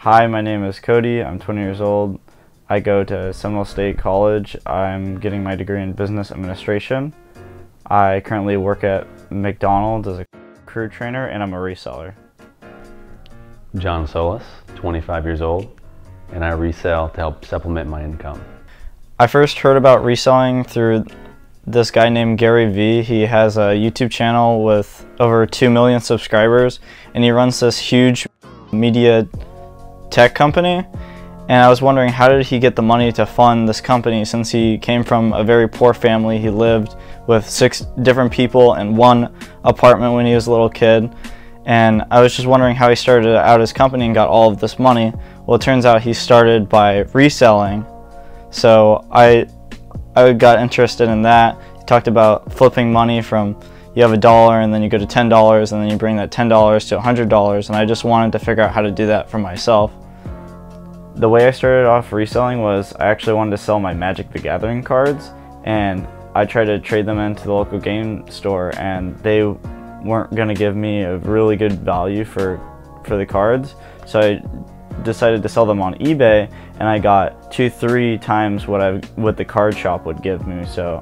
Hi, my name is Cody. I'm 20 years old. I go to Seminole State College. I'm getting my degree in business administration. I currently work at McDonald's as a crew trainer, and I'm a reseller. John Solis, 25 years old, and I resell to help supplement my income. I first heard about reselling through this guy named Garyvee. He has a YouTube channel with over 2 million subscribers, and he runs this huge media tech company. And I was wondering, how did he get the money to fund this company, since he came from a very poor family. He lived with 6 different people in one apartment when he was a little kid. And I was just wondering how he started out his company and got all of this money. Well, it turns out he started by reselling. So I got interested in that. He talked about flipping money from, you have $1 and then you go to $10 and then you bring that $10 to $100, and I just wanted to figure out how to do that for myself. The way I started off reselling was I actually wanted to sell my Magic the Gathering cards, and I tried to trade them into the local game store, and they weren't going to give me a really good value for the cards. So I decided to sell them on eBay, and I got 2-3 times what the card shop would give me. So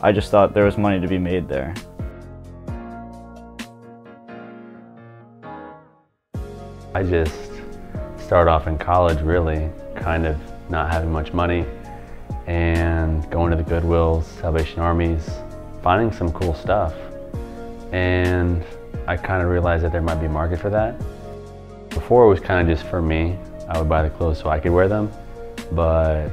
I just thought there was money to be made there. I just started off in college really kind of not having much money and going to the Goodwills, Salvation Armies, finding some cool stuff. And I kind of realized that there might be a market for that. Before it was kind of just for me. I would buy the clothes so I could wear them. But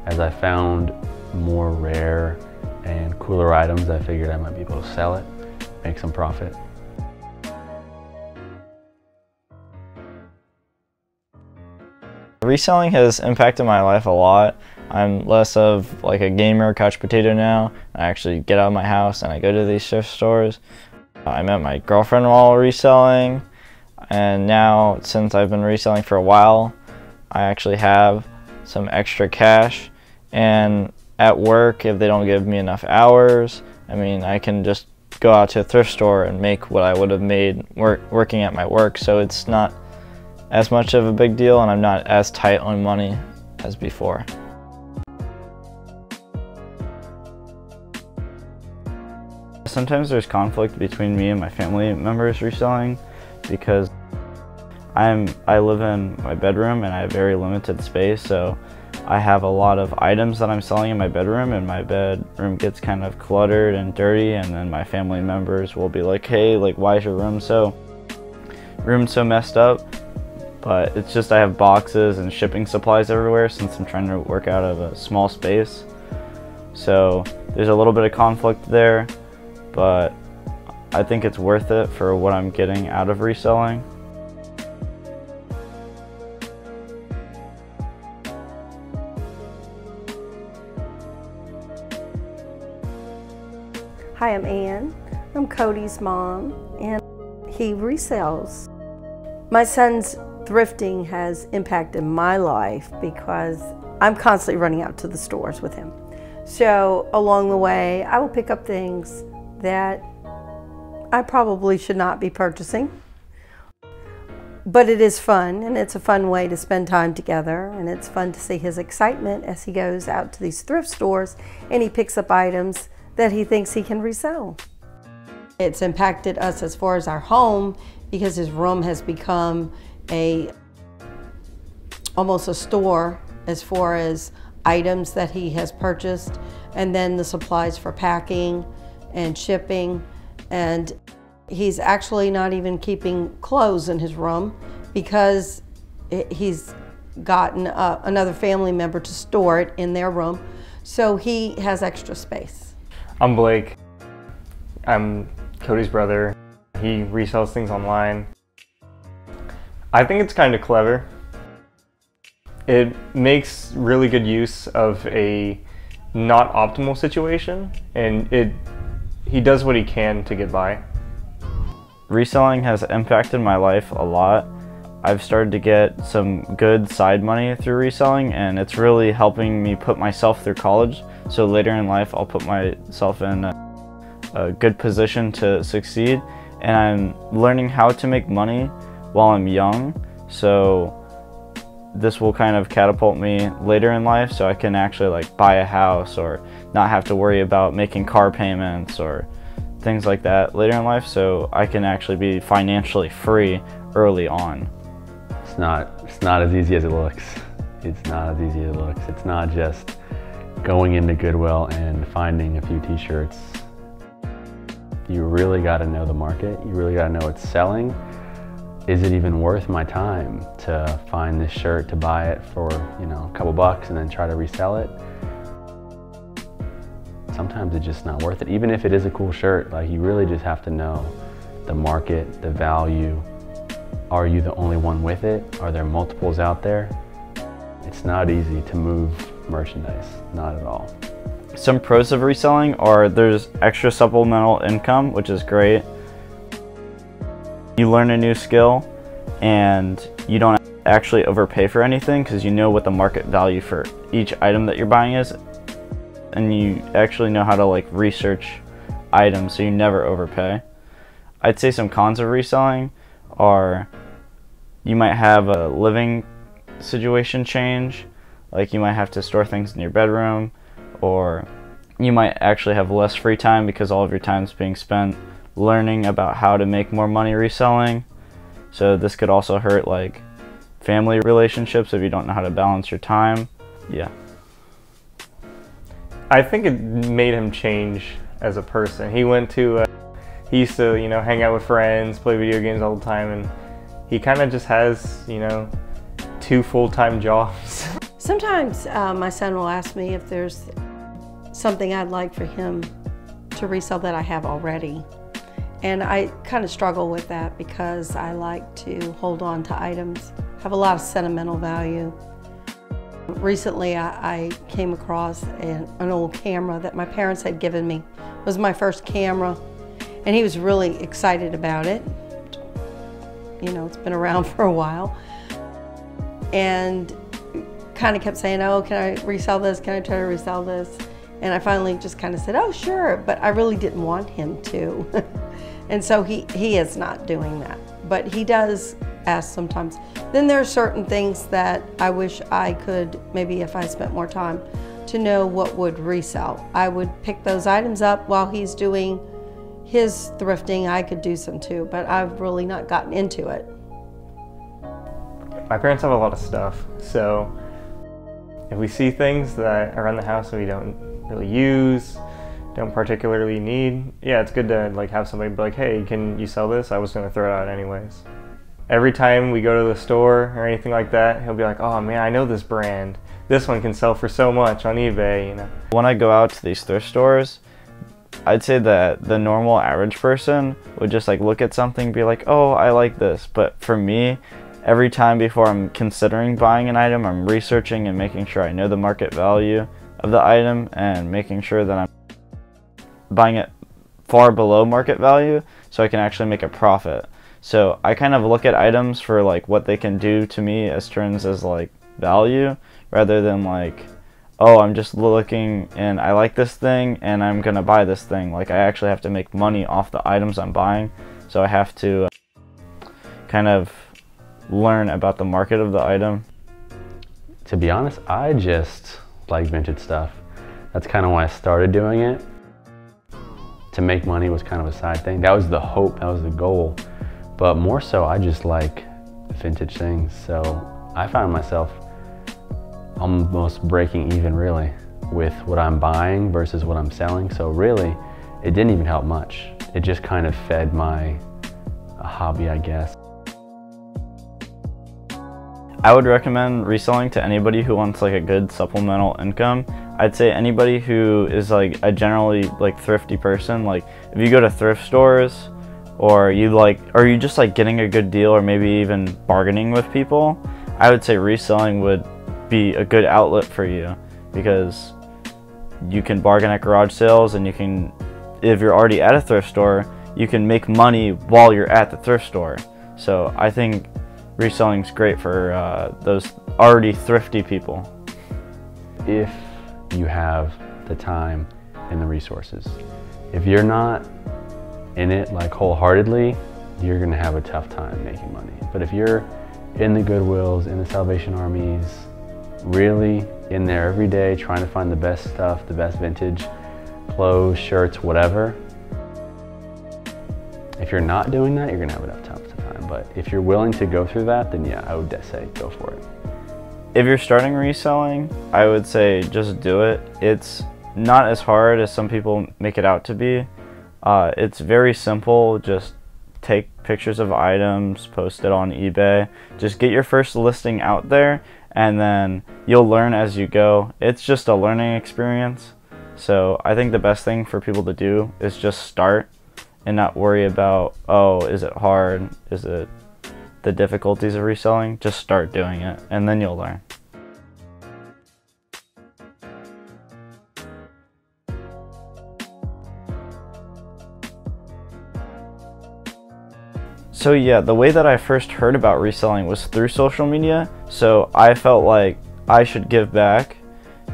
as I found more rare and cooler items, I figured I might be able to sell it, make some profit. Reselling has impacted my life a lot. I'm less of like a gamer couch potato now. I actually get out of my house and I go to these thrift stores. I met my girlfriend while reselling, and now since I've been reselling for a while, I actually have some extra cash, and at work, if they don't give me enough hours, I can just go out to a thrift store and make what I would have made working at my work. So it's not as much of a big deal, and I'm not as tight on money as before. Sometimes there's conflict between me and my family members reselling, because I live in my bedroom and I have very limited space, so I have a lot of items that I'm selling in my bedroom, and my bedroom gets kind of cluttered and dirty, and then my family members will be like, hey, like, why is your room so messed up? But it's just I have boxes and shipping supplies everywhere since I'm trying to work out of a small space. So there's a little bit of conflict there, but I think it's worth it for what I'm getting out of reselling. Hi, I'm Ann. I'm Cody's mom, and he resells. My son's thrifting has impacted my life because I'm constantly running out to the stores with him. So along the way, I will pick up things that I probably should not be purchasing. But it is fun, and it's a fun way to spend time together, and it's fun to see his excitement as he goes out to these thrift stores and he picks up items that he thinks he can resell. It's impacted us as far as our home, because his room has become almost a store as far as items that he has purchased, and then the supplies for packing and shipping. And he's actually not even keeping clothes in his room because he's gotten another family member to store it in their room, so he has extra space. I'm Blake. I'm Cody's brother. He resells things online. I think it's kind of clever. It makes really good use of a not optimal situation, and he does what he can to get by. Reselling has impacted my life a lot. I've started to get some good side money through reselling, and it's really helping me put myself through college. So later in life, I'll put myself in a good position to succeed. And I'm learning how to make money while I'm young. So this will kind of catapult me later in life, so I can actually like buy a house or not have to worry about making car payments or things like that later in life, so I can actually be financially free early on. It's not as easy as it looks. It's not as easy as it looks. It's not just going into Goodwill and finding a few t-shirts. You really got to know the market. You really got to know what's selling. Is it even worth my time to find this shirt, to buy it for, you know, a couple bucks and then try to resell it? Sometimes it's just not worth it. Even if it is a cool shirt, like, you really just have to know the market, the value. Are you the only one with it? Are there multiples out there? It's not easy to move merchandise, not at all. Some pros of reselling are there's extra supplemental income, which is great. You learn a new skill and you don't actually overpay for anything because you know what the market value for each item that you're buying is, and you actually know how to like research items, so you never overpay. I'd say some cons of reselling are you might have a living situation change, like you might have to store things in your bedroom, or you might actually have less free time because all of your time is being spent learning about how to make more money reselling. So this could also hurt like family relationships if you don't know how to balance your time. Yeah. I think it made him change as a person. He used to, you know, hang out with friends, play video games all the time, and he kind of just has, you know, 2 full-time jobs. Sometimes my son will ask me if there's something I'd like for him to resell that I have already. And I kind of struggle with that because I like to hold on to items, have a lot of sentimental value. Recently I came across an old camera that my parents had given me. It was my first camera, and he was really excited about it. You know, it's been around for a while. And kind of kept saying, oh, can I resell this? Can I try to resell this? And I finally just kind of said, oh, sure, but I really didn't want him to. And so he is not doing that, but he does ask sometimes. Then there are certain things that I wish I could, maybe if I spent more time, to know what would resell. I would pick those items up while he's doing his thrifting. I could do some too, but I've really not gotten into it. My parents have a lot of stuff, so if we see things that are around the house that we don't really use, don't particularly need, yeah, it's good to like have somebody be like, hey, can you sell this? I was gonna throw it out anyways. Every time we go to the store or anything like that, he'll be like, oh man, I know this brand. This one can sell for so much on eBay, you know. When I go out to these thrift stores, I'd say that the normal average person would just like look at something and be like, oh, I like this. But for me, every time before I'm considering buying an item, I'm researching and making sure I know the market value of the item and making sure that I'm buying it far below market value so I can actually make a profit. So I kind of look at items for like what they can do to me as terms as like value, rather than like, oh, I'm just looking and I like this thing and I'm gonna buy this thing. Like, I actually have to make money off the items I'm buying, so I have to kind of learn about the market of the item. To be honest, I just like vintage stuff. That's kind of why I started doing it. To make money was kind of a side thing. That was the hope, that was the goal. But more so, I just like vintage things. So I found myself almost breaking even really with what I'm buying versus what I'm selling. So really, it didn't even help much. It just kind of fed my hobby, I guess. I would recommend reselling to anybody who wants like a good supplemental income. I'd say anybody who is like a generally like thrifty person. Like, if you go to thrift stores, or you just like getting a good deal, or maybe even bargaining with people, I would say reselling would be a good outlet for you, because you can bargain at garage sales, and you can, if you're already at a thrift store, you can make money while you're at the thrift store. So I think reselling is great for those already thrifty people. If you have the time and the resources. If you're not in it like wholeheartedly, you're gonna have a tough time making money. But if you're in the Goodwills, in the Salvation Armies, really in there every day trying to find the best stuff, the best vintage clothes, shirts, whatever. If you're not doing that, you're gonna have a tough time. But if you're willing to go through that, then yeah, I would say go for it. If you're starting reselling, I would say just do it. It's not as hard as some people make it out to be. It's very simple. Just take pictures of items, post it on eBay. Just get your first listing out there, and then you'll learn as you go. It's just a learning experience. So I think the best thing for people to do is just start and not worry about, oh, is it hard? Is it the difficulties of reselling? Just start doing it, and then you'll learn. So yeah, the way that I first heard about reselling was through social media. So I felt like I should give back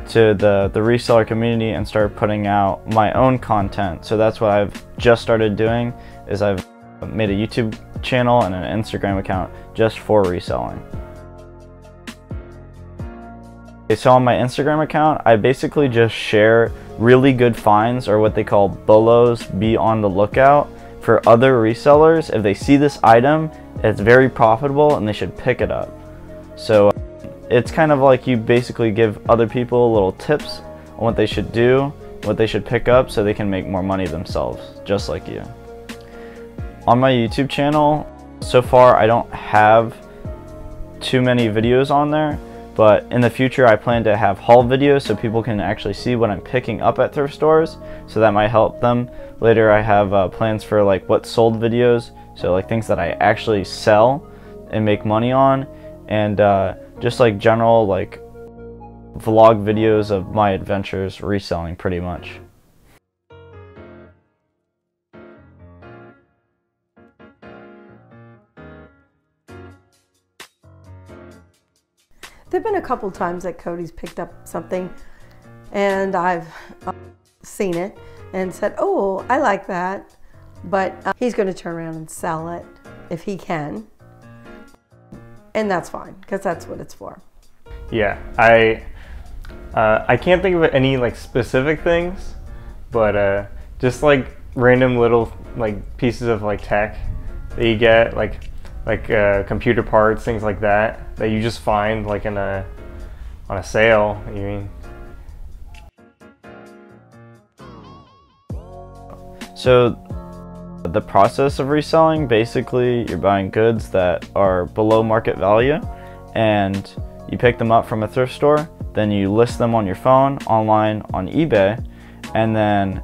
to the reseller community and start putting out my own content. So that's what I've just started doing, is I've made a YouTube channel and an Instagram account just for reselling. Okay, so on my Instagram account, I basically just share really good finds, or what they call BOLOs, be on the lookout, for other resellers. If they see this item, it's very profitable and they should pick it up. So it's kind of like you basically give other people little tips on what they should do, what they should pick up, so they can make more money themselves, just like you. On my YouTube channel, so far I don't have too many videos on there, but in the future I plan to have haul videos so people can actually see what I'm picking up at thrift stores, so that might help them. Later I have plans for like what sold videos, so like things that I actually sell and make money on, and just like general like vlog videos of my adventures reselling, pretty much. There've been a couple times that Cody's picked up something and I've seen it and said, oh, I like that, but he's going to turn around and sell it if he can, and that's fine, because that's what it's for. Yeah, I can't think of any like specific things, but just like random little like pieces of like tech that you get, like computer parts, things like that you just find like on a sale. You mean? So the process of reselling, basically you're buying goods that are below market value and you pick them up from a thrift store, then you list them on your phone, online, on eBay, and then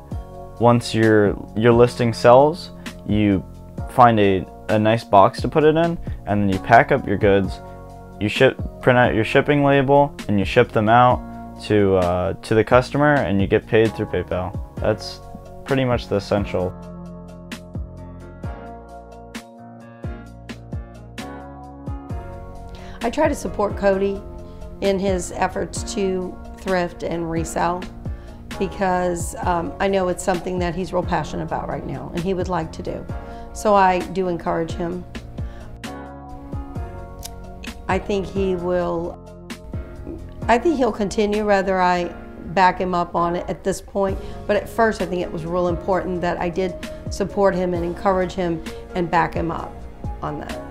once your listing sells, you find a nice box to put it in, and then you pack up your goods, you print out your shipping label, and you ship them out to the customer, and you get paid through PayPal. That's pretty much the essential. I try to support Cody in his efforts to thrift and resell, because I know it's something that he's real passionate about right now and he would like to do. So I do encourage him. I think he'll continue, whether I back him up on it at this point. But at first I think it was real important that I did support him and encourage him and back him up on that.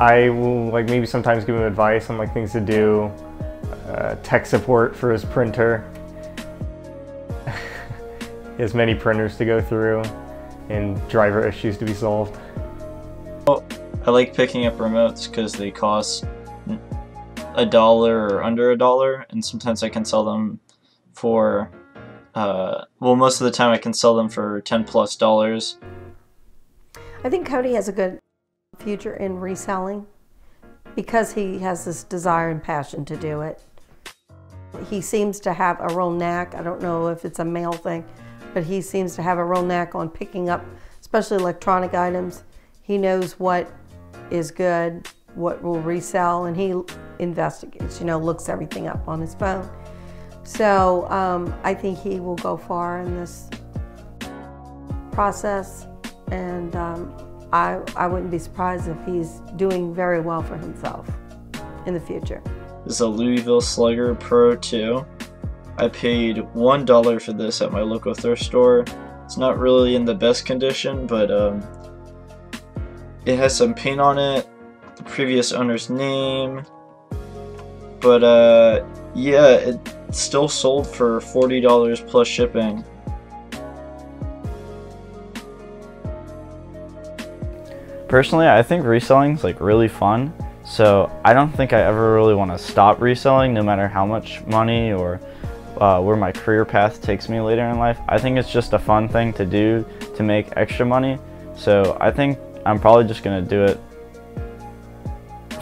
I will like maybe sometimes give him advice on like things to do, tech support for his printer. He has many printers to go through and driver issues to be solved. I like picking up remotes because they cost $1 or under $1, and sometimes I can sell them for, well, most of the time I can sell them for $10+. I think Cody has a good future in reselling because he has this desire and passion to do it. He seems to have a real knack. I don't know if it's a male thing, but he seems to have a real knack on picking up, especially electronic items. He knows what is good, what will resell, and he investigates, looks everything up on his phone. So I think he will go far in this process, and I wouldn't be surprised if he's doing very well for himself in the future. This is a Louisville Slugger Pro 2. I paid $1 for this at my local thrift store. It's not really in the best condition, but it has some paint on it, the previous owner's name, but yeah, it still sold for $40 plus shipping. Personally, I think reselling is like really fun, so I don't think I ever really want to stop reselling, no matter how much money or where my career path takes me later in life. I think it's just a fun thing to do to make extra money, so I think I'm probably just gonna do it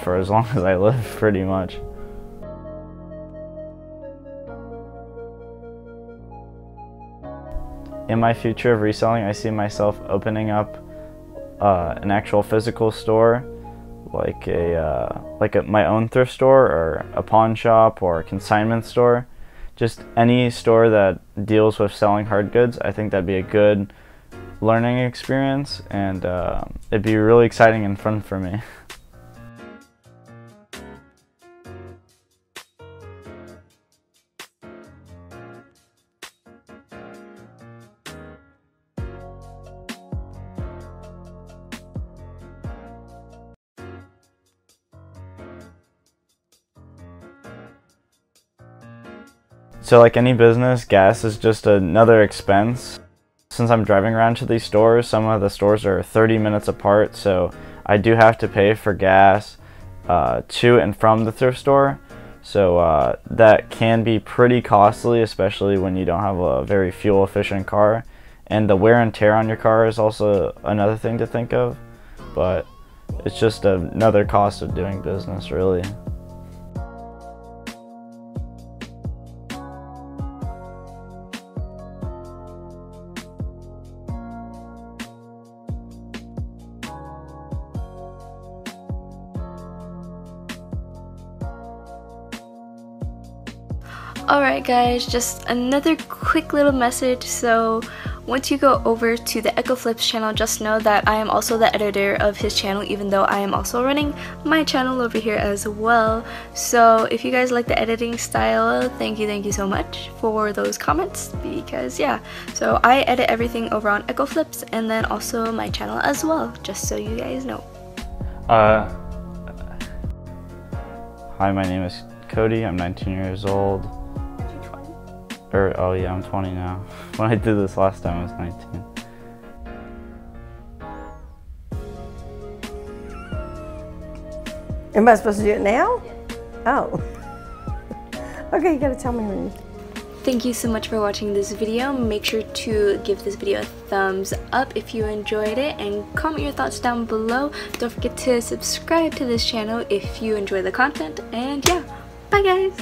for as long as I live, pretty much. In my future of reselling, I see myself opening up an actual physical store, like my own thrift store or a pawn shop or a consignment store. Just any store that deals with selling hard goods. I think that'd be a good learning experience, and it'd be really exciting and fun for me. So like any business, gas is just another expense. Since I'm driving around to these stores, some of the stores are 30 minutes apart, so I do have to pay for gas to and from the thrift store. So that can be pretty costly, especially when you don't have a very fuel efficient car. And the wear and tear on your car is also another thing to think of, but it's just another cost of doing business, really. Alright guys, just another quick little message. So once you go over to the Echo Flips channel, just know that I am also the editor of his channel, even though I am also running my channel over here as well. So if you guys like the editing style, thank you so much for those comments, because yeah, so I edit everything over on Echo Flips and then also my channel as well, just so you guys know. Hi, my name is Cody. I'm 19 years old. Oh yeah, I'm 20 now. When I did this last time, I was 19. Am I supposed to do it now? Oh. Okay, you gotta tell me when. Thank you so much for watching this video. Make sure to give this video a thumbs up if you enjoyed it, and comment your thoughts down below. Don't forget to subscribe to this channel if you enjoy the content, and yeah, bye guys!